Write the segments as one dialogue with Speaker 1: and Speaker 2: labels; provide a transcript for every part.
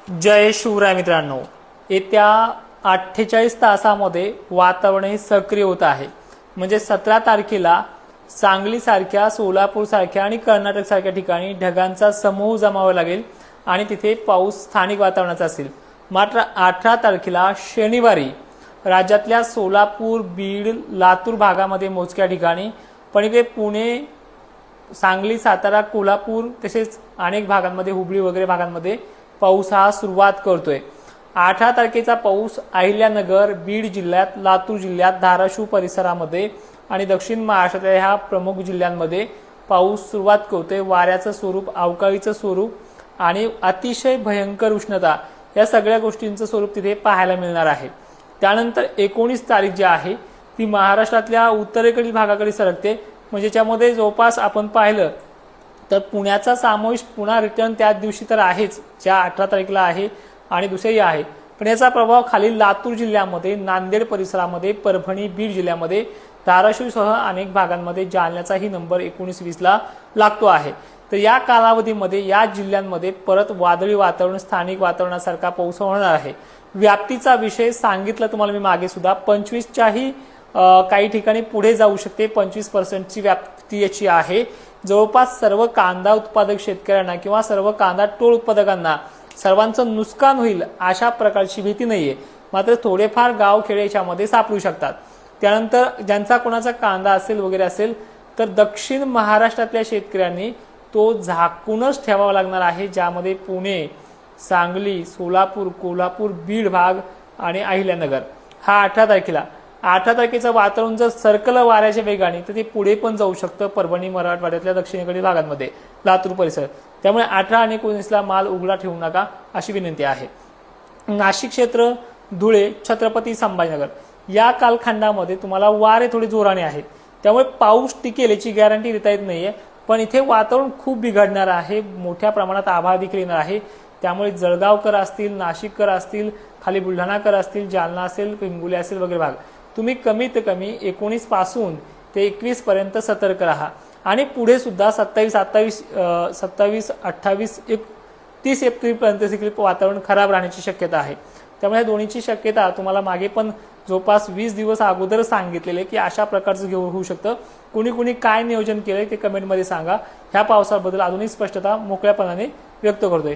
Speaker 1: जय शिवराय मित्रांनो, येत्या 48 तासामध्ये वातावरण हे सक्रिय होत आहे। म्हणजे 17 तारखेला सांगली सारख्या, सोलापूर सारख्या आणि कर्नाटक सारख्या ठिकाणी ढगांचा समूह जमावा लागेल आणि तिथे पाऊस स्थानिक वातावरणाचा असेल। मात्र 18 तारखेला शनिवारी राज्यातल्या सोलापूर, बीड, लातूर भागामध्ये मोजक्या ठिकाणी, पण इथे पुणे, सांगली, सातारा, कोल्हापूर तसेच अनेक भागांमध्ये, हुबळी वगैरे भागांमध्ये पाऊस हा सुरुवात करतोय। 18 तारखेचा पाऊस अहिल्यानगर, बीड जिल्ह्यात, लातूर जिल्ह्यात, धाराशिव परिसरामध्ये आणि दक्षिण महाराष्ट्रातल्या ह्या प्रमुख जिल्ह्यांमध्ये पाऊस सुरुवात करतोय। वाऱ्याचं स्वरूप, अवकाळीचं स्वरूप आणि अतिशय भयंकर उष्णता या सगळ्या गोष्टींचं स्वरूप तिथे पाहायला मिळणार आहे। त्यानंतर 19 तारीख जी आहे ती महाराष्ट्रातल्या उत्तरेकडील भागाकडे सरकते। म्हणजे त्यामध्ये जवळपास आपण पाहिलं तर पुण्याचा समावेश पुन्हा रिटर्न त्याच दिवशी तर आहेच, ज्या 18 तारखेला आहे आणि दुसरी आहे, पण याचा प्रभाव खाली लातूर जिल्ह्यामध्ये, नांदेड परिसरामध्ये, परभणी, बीड जिल्ह्यामध्ये, धाराशिवसह अनेक भागांमध्ये जालन्याचाही नंबर 19-20ला लागतो आहे। तर या कालावधीमध्ये या जिल्ह्यांमध्ये परत वादळी वातावरण, स्थानिक वातावरणासारखा पाऊस होणार आहे। व्याप्तीचा विषय सांगितलं तुम्हाला मी मागे सुद्धा, 25च्याही काही ठिकाणी पुढे जाऊ शकते। 25% व्याप्ती याची आहे। जवळपास सर्व कांदा उत्पादक शेतकऱ्यांना किंवा सर्व कांदा टोळ उत्पादकांना सर्वांचं नुकसान होईल अशा प्रकारची भीती नाहीये। मात्र थोडेफार गाव खेडे याच्यामध्ये सापडू शकतात। त्यानंतर ज्यांचा कोणाचा कांदा असेल वगैरे असेल तर दक्षिण महाराष्ट्रातल्या शेतकऱ्यांनी तो झाकूनच ठेवावा लागणार आहे, ज्यामध्ये पुणे, सांगली, सोलापूर, कोल्हापूर, बीड भाग आणि अहिल्यानगर हा 18 तारखेला। 18 तारखेचं वातावरण जर सरकलं वाऱ्याच्या वेगाने तर ते पुढे पण जाऊ शकतं परभणी, मराठवाड्यातल्या दक्षिणेकडील भागांमध्ये, लातूर परिसर। त्यामुळे 18 आणि 19ला माल उघडा ठेवू नका अशी विनंती आहे। नाशिक क्षेत्र, धुळे, छत्रपती संभाजीनगर या कालखंडामध्ये तुम्हाला वारे थोडे जोराने आहेत, त्यामुळे पाऊस टिकेल याची गॅरंटी देता येत नाहीये। पण इथे वातावरण खूप बिघडणार आहे, मोठ्या प्रमाणात आभाळ देखील येणार आहे। त्यामुळे जळगावकर असतील, नाशिककर असतील, खाली बुलढाणाकर असतील, जालना असेल, हिंगोली असेल वगैरे भाग, तुम्ही कमीत कमी 19 पासून ते 21 पर्यंत सतर्क राहा। आणि पुढे सुद्धा 27, 28, 30 एप्रिल पर्यंत देखील वातावरण खराब राहण्याची शक्यता आहे। त्यामुळे या दोन्हीची शक्यता तुम्हाला मागे पण जवळपास 20 दिवस अगोदर सांगितलेले की अशा प्रकारचं घेऊन होऊ शकतं। कुणी कुणी काय नियोजन केलंय ते कमेंटमध्ये सांगा। ह्या पावसाबद्दल अजूनही स्पष्टता मोकळ्यापणाने व्यक्त करतोय।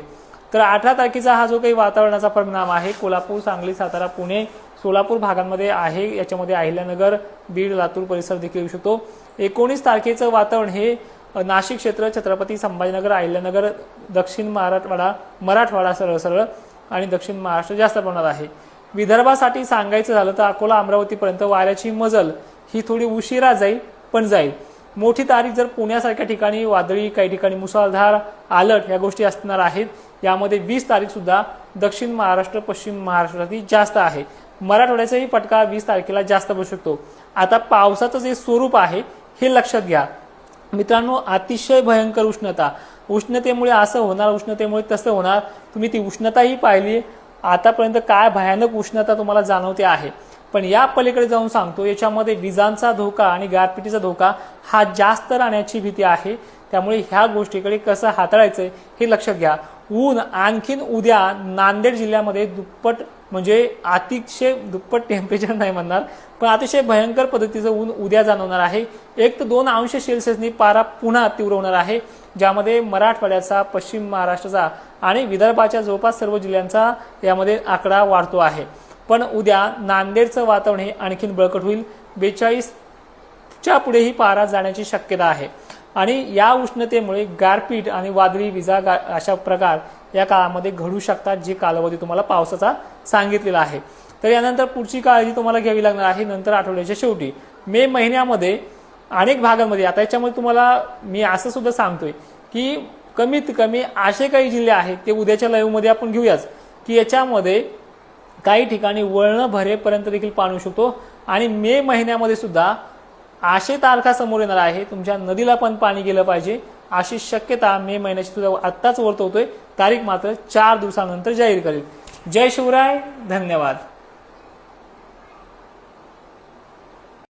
Speaker 1: तर 18 तारखेचा हा जो काही वातावरणाचा परिणाम आहे कोल्हापूर, सांगली, सातारा, पुणे, सोलापूर भागांमध्ये आहे। याच्यामध्ये अहिल्यानगर, बीड, लातूर परिसर देखील येऊ शकतो। 19 तारखेचं वातावरण हे नाशिक क्षेत्र, छत्रपती संभाजीनगर, अहिल्यानगर, दक्षिण मराठवाडा सरळ आणि दक्षिण महाराष्ट्र जास्त प्रमाणात आहे। विदर्भासाठी सांगायचं झालं तर अकोला, अमरावतीपर्यंत वाऱ्याची मजल ही थोडी उशिरा जाईल, पण जाईल। मोठी तारीख जर पुण्यासारख्या ठिकाणी वादळी, काही ठिकाणी मुसळधार, अलर्ट या गोष्टी असणार आहेत। यामध्ये 20 तारीख सुद्धा दक्षिण महाराष्ट्र, पश्चिम महाराष्ट्रातील जास्त आहे। मराठवाड्याचाही फटका 20 तारखेला जास्त बसू शकतो। आता पावसाचं जे स्वरूप आहे हे लक्षात घ्या मित्रांनो, अतिशय भयंकर उष्णता, उष्णतेमुळे असं होणार, उष्णतेमुळे तसं होणार। तुम्ही ती उष्णताही पाहिली, आतापर्यंत काय भयानक उष्णता तुम्हाला जाणवते आहे। पण या पलीकडे जाऊन सांगतो, याच्यामध्ये विजांचा धोका आणि गारपिटीचा धोका हा जास्त राहण्याची भीती आहे। त्यामुळे ह्या गोष्टीकडे कसं हाताळायचं हे लक्षात घ्या। ऊन आणखीन उद्या नांदेड जिल्ह्यामध्ये दुप्पट, म्हणजे अतिशय दुप्पट टेम्परेचर नाही म्हणणार, पण अतिशय भयंकर पद्धतीचं ऊन उद्या जाणवणार आहे। 1 ते 2 अंश सेल्सिअसनी पारा पुन्हा तीव्र होणार आहे, ज्यामध्ये मराठवाड्याचा, पश्चिम महाराष्ट्राचा आणि विदर्भाच्या जवळपास सर्व जिल्ह्यांचा यामध्ये आकडा वाढतो आहे। पण उद्या नांदेडचं वातावरण हे आणखीन बळकट होईल। 42च्या पुढेही पारा जाण्याची शक्यता आहे आणि या उष्णतेमुळे गारपीट आणि वादळी विजा अशा प्रकार या काळामध्ये घडू शकतात, जे कालावधी तुम्हाला पावसाचा सांगितलेला आहे। तर यानंतर पुढची काळजी तुम्हाला घ्यावी लागणार आहे नंतर आठवड्याच्या शेवटी मे महिन्यामध्ये अनेक भागांमध्ये। आता याच्यामध्ये तुम्हाला मी असं सुद्धा सांगतोय की कमीत कमी असे काही जिल्हे आहेत ते उद्याच्या लाईव्हमध्ये आपण घेऊयाच की याच्यामध्ये काही ठिकाणी वळण भरेपर्यंत देखील पाणी येऊ शकतो। आणि मे महिन्यामध्ये सुद्धा असे तारखा समोर येणार आहे, तुमच्या नदीला पण पाणी गेलं पाहिजे अशी शक्यता मे महिन्याची सुद्धा आत्ताच वर्तवतोय। तारीख मात्र 4 दिवसानंतर जाहीर करेल। जय शिवराय, धन्यवाद।